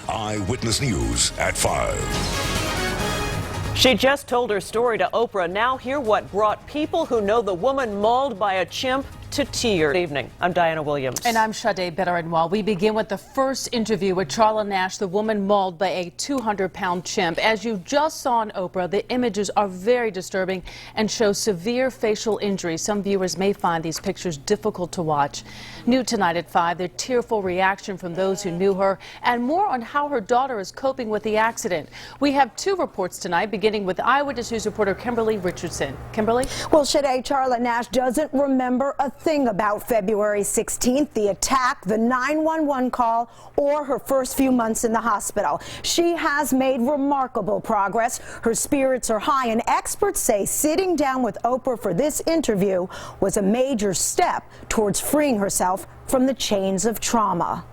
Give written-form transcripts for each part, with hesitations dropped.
Eyewitness News at 5. She just told her story to Oprah. Now hear what brought people who know the woman mauled by a chimp to tears. Good evening. I'm Diana Williams. And I'm Sade. Baderinwa. We begin with the first interview with Charla Nash, the woman mauled by a 200-pound chimp. As you just saw on Oprah, the images are very disturbing and show severe facial injuries. Some viewers may find these pictures difficult to watch. New tonight at 5, the tearful reaction from those who knew her, and more on how her daughter is coping with the accident. We have two reports tonight, beginning with Eyewitness News reporter Kemberly Richardson. Kemberly? Well, Sade, Charla Nash doesn't remember a thing about February 16th, the attack, the 911 call, or her first few months in the hospital. She has made remarkable progress. Her spirits are high, and experts say sitting down with Oprah for this interview was a major step towards freeing herself from the chains of trauma.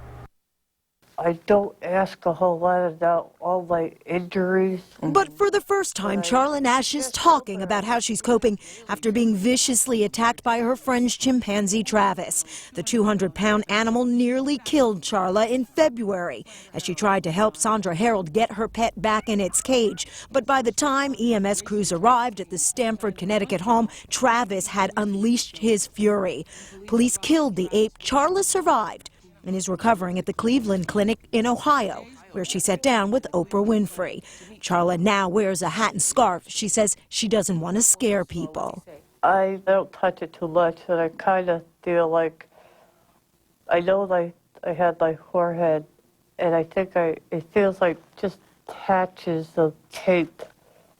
I don't ask a whole lot about all my injuries. But for the first time, Charla Nash is talking about how she's coping after being viciously attacked by her friend's chimpanzee, Travis. The 200-pound animal nearly killed Charla in February as she tried to help Sandra Harold get her pet back in its cage. But by the time EMS crews arrived at the Stamford, Connecticut home, Travis had unleashed his fury. Police killed the ape. Charla survived and is recovering at the Cleveland Clinic in Ohio, where she sat down with Oprah Winfrey. Charla now wears a hat and scarf. She says she doesn't want to scare people. I don't touch it too much, and I kind of feel like, I know I had my forehead, and I think it feels like just patches of tape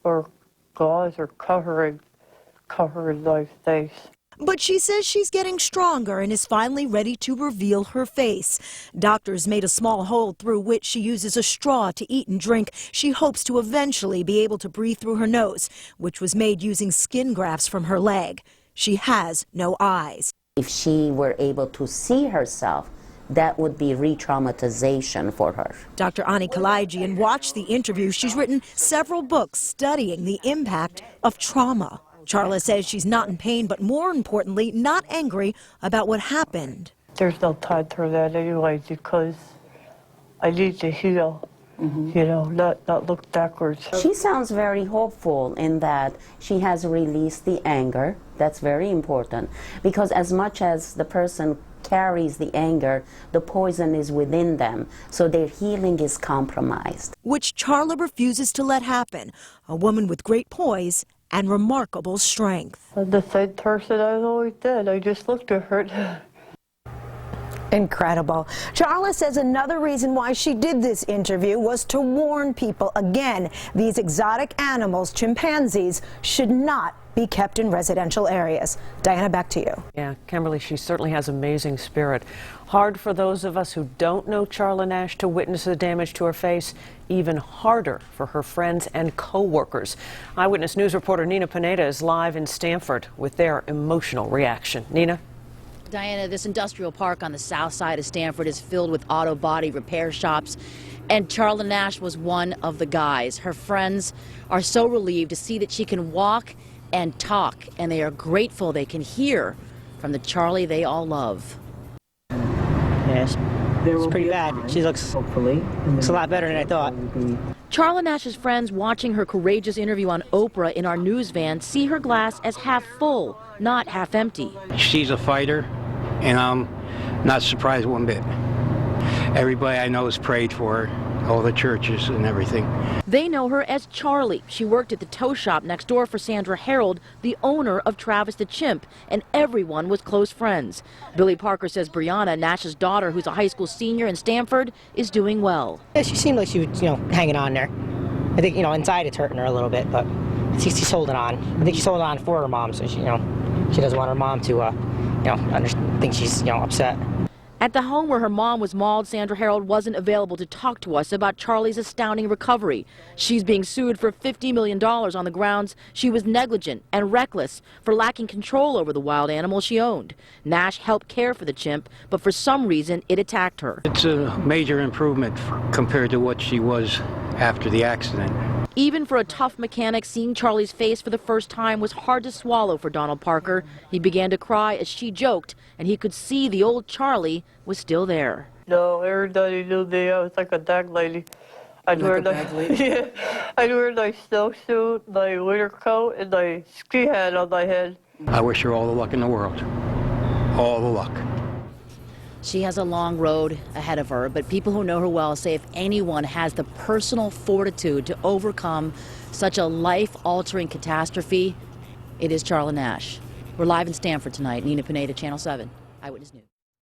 or gauze or covering my face. But she says she's getting stronger and is finally ready to reveal her face. Doctors made a small hole through which she uses a straw to eat and drink. She hopes to eventually be able to breathe through her nose, which was made using skin grafts from her leg. She has no eyes. If she were able to see herself, that would be re-traumatization for her. Dr. Kalayjian watched the interview. She's written several books studying the impact of trauma. Charla says she's not in pain, but more importantly, not angry about what happened. There's no time for that anyway, because I need to heal, you know, not look backwards. She sounds very hopeful in that she has released the anger. That's very important, because as much as the person carries the anger, the poison is within them, so their healing is compromised. Which Charla refuses to let happen. A woman with great poise and remarkable strength. I'm the same person I've always been. I just look different. Incredible. Charla says another reason why she did this interview was to warn people again, these exotic animals, chimpanzees, should not be kept in residential areas. Diana, back to you. Yeah, Kemberly, she certainly has amazing spirit. Hard for those of us who don't know Charla Nash to witness the damage to her face. Even harder for her friends and co-workers. Eyewitness News reporter Nina Pineda is live in Stamford with their emotional reaction. Nina? Diana, this industrial park on the south side of Stamford is filled with auto body repair shops, and Charla Nash was one of the guys. Her friends are so relieved to see that she can walk and talk, and they are grateful they can hear from the Charlie they all love. Yes, it's pretty bad. She looks a lot better than I thought. Charla Nash's friends watching her courageous interview on Oprah in our news van see her glass as half full, not half empty. She's a fighter, and I'm not surprised one bit. Everybody I know has prayed for her. All the churches and everything. They know her as Charlie. She worked at the tow shop next door for Sandra Harold, the owner of Travis the chimp, and everyone was close friends. Billy Parker says Brianna, Nash's daughter, who's a high school senior in Stamford, is doing well. Yeah, she seemed like she was, hanging on there. I think, inside it's hurting her a little bit, but she's holding on. I think she's holding on for her mom, so she doesn't want her mom to, think she's, upset. At the home where her mom was mauled, Sandra Harold wasn't available to talk to us about Charlie's astounding recovery. She's being sued for $50 million on the grounds she was negligent and reckless for lacking control over the wild animal she owned. Nash helped care for the chimp, but for some reason it attacked her. It's a major improvement compared to what she was after the accident. Even for a tough mechanic, seeing Charlie's face for the first time was hard to swallow for Donald Parker. He began to cry as she joked, and he could see the old Charlie was still there. No, everybody knew me. I was like a dog lady. I'd wear yeah, I'd wear my snowsuit, my winter coat, and my ski hat on my head. I wish her all the luck in the world. All the luck. She has a long road ahead of her, but people who know her well say if anyone has the personal fortitude to overcome such a life-altering catastrophe, it is Charla Nash. We're live in Stamford tonight. Nina Pineda, Channel 7, Eyewitness News.